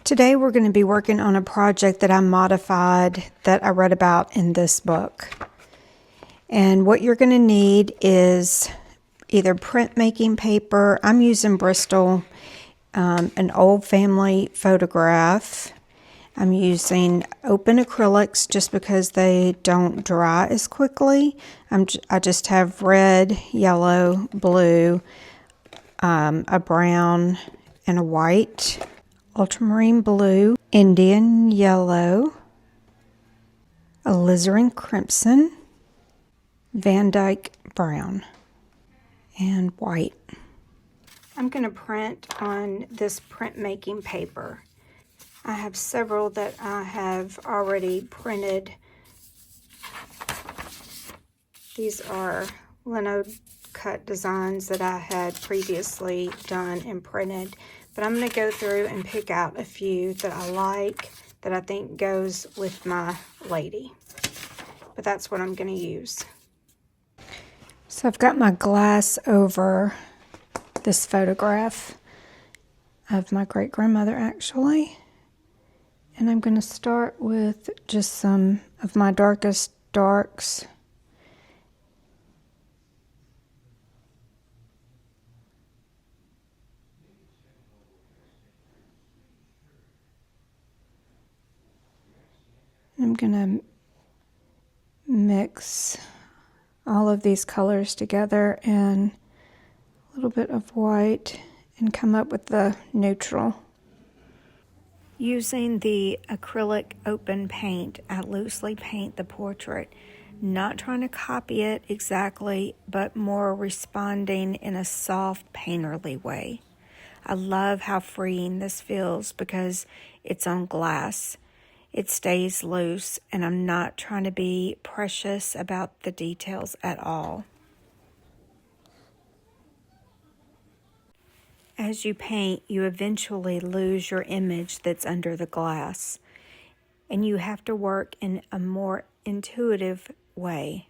Today we're going to be working on a project that I modified that I read about in this book. And what you're going to need is either printmaking paper. I'm using Bristol, an old family photograph. I'm using open acrylics just because they don't dry as quickly. I just have red, yellow, blue, a brown, and a white, ultramarine blue, Indian yellow, alizarin crimson, Van Dyke brown, and white. I'm going to print on this printmaking paper. I have several that I have already printed. These are lino cut designs that I had previously done and printed, but I'm going to go through and pick out a few that I like, that I think goes with my lady. But that's what I'm going to use. So I've got my glass over this photograph of my great-grandmother, actually. And I'm going to start with just some of my darkest darks. I'm going to mix all of these colors together and a little bit of white and come up with the neutral. Using the acrylic open paint, I loosely paint the portrait, not trying to copy it exactly, but more responding in a soft painterly way. I love how freeing this feels because it's on glass. It stays loose, and I'm not trying to be precious about the details at all. As you paint, you eventually lose your image that's under the glass, and you have to work in a more intuitive way.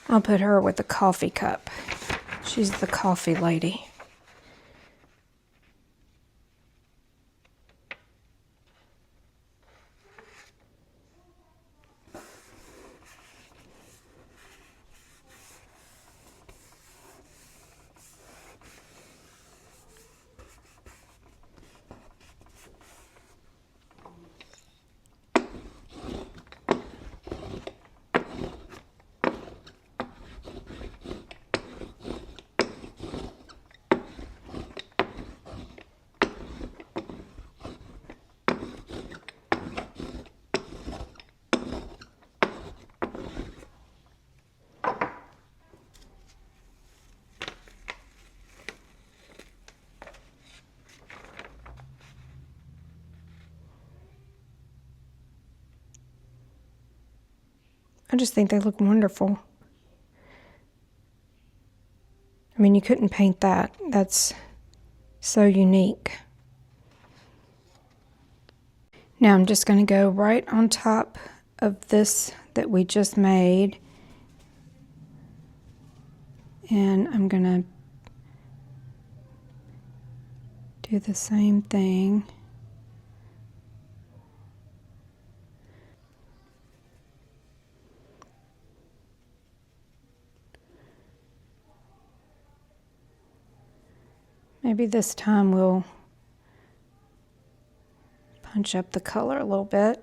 I'll put her with a coffee cup. She's the coffee lady. I just think they look wonderful. I mean, you couldn't paint that. That's so unique. Now I'm just going to go right on top of this that we just made. And I'm going to do the same thing. Maybe this time we'll punch up the color a little bit.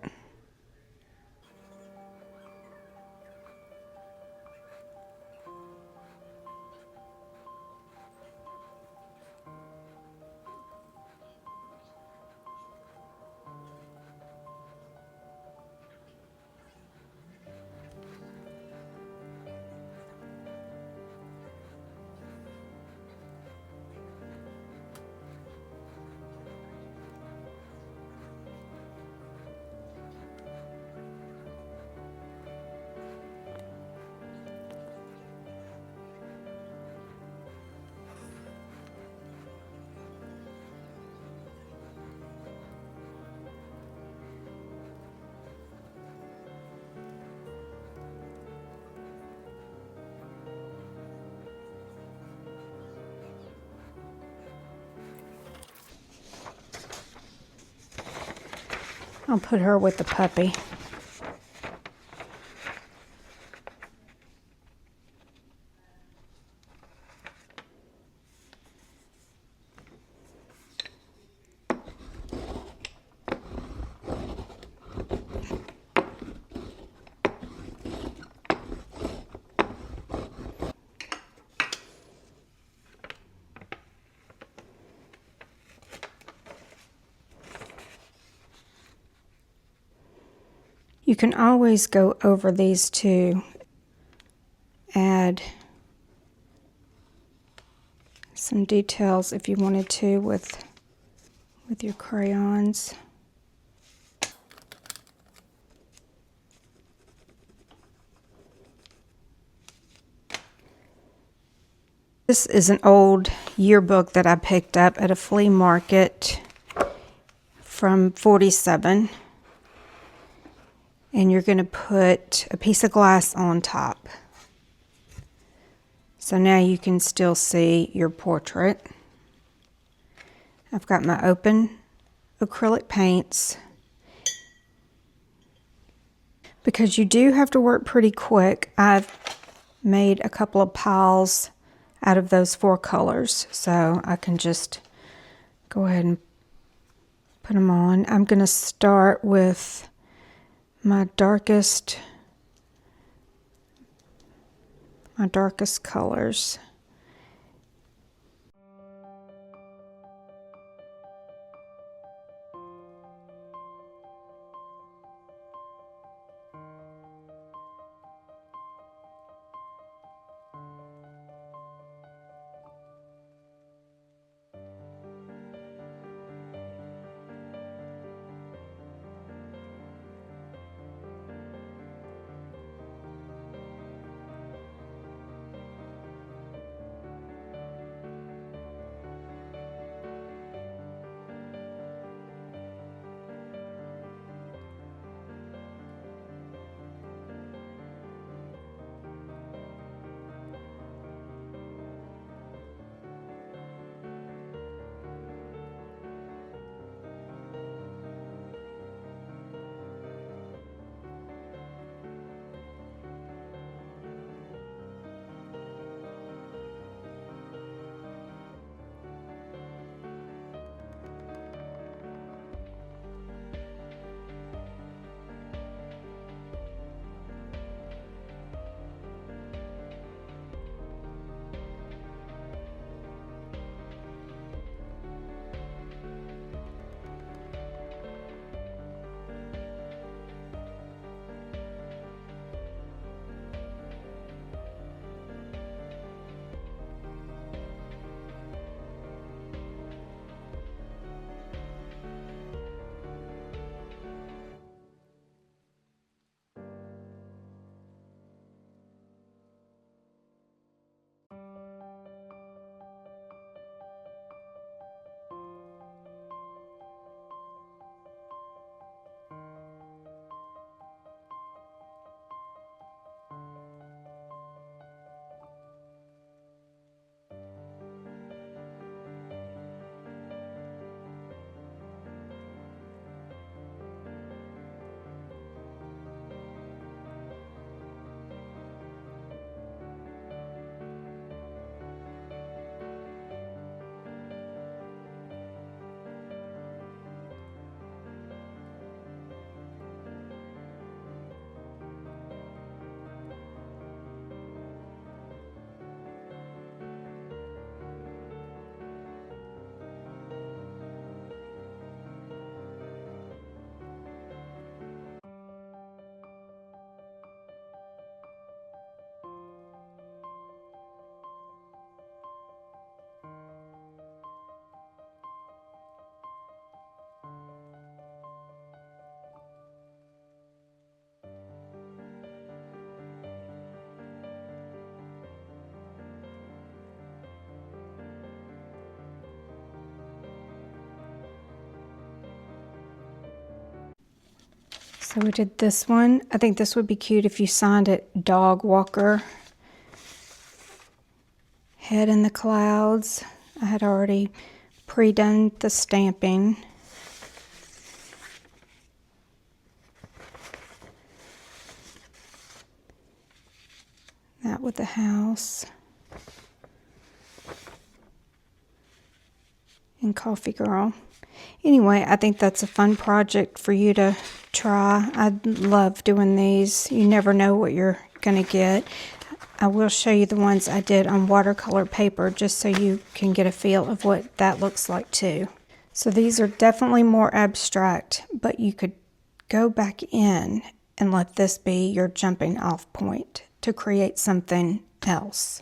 I'll put her with the puppy. You can always go over these to add some details if you wanted to with your crayons. This is an old yearbook that I picked up at a flea market from 47. And you're going to put a piece of glass on top. So now you can still see your portrait. I've got my open acrylic paints. Because you do have to work pretty quick, I've made a couple of piles out of those 4 colors. So I can just go ahead and put them on. I'm going to start with my darkest colors. So we did this one. I think this would be cute if you signed it Dog Walker. Head in the Clouds. I had already pre-done the stamping. That with the house. And Coffee Girl. Anyway, I think that's a fun project for you to try. I love doing these. You never know what you're going to get. I will show you the ones I did on watercolor paper just so you can get a feel of what that looks like too. So these are definitely more abstract, but you could go back in and let this be your jumping off point to create something else.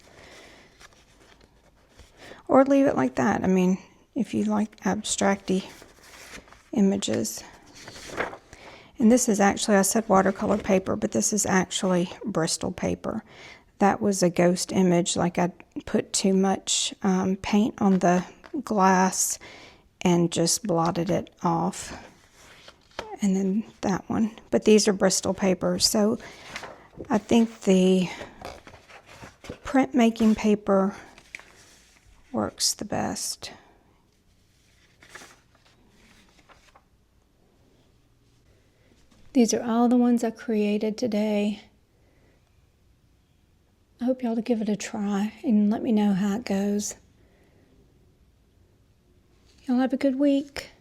Or leave it like that. I mean, if you like abstracty images. And this is actually, I said watercolor paper, but this is actually Bristol paper. That was a ghost image, like I put too much paint on the glass and just blotted it off. And then that one. But these are Bristol paper, so I think the printmaking paper works the best. These are all the ones I created today. I hope y'all to give it a try and let me know how it goes. Y'all have a good week.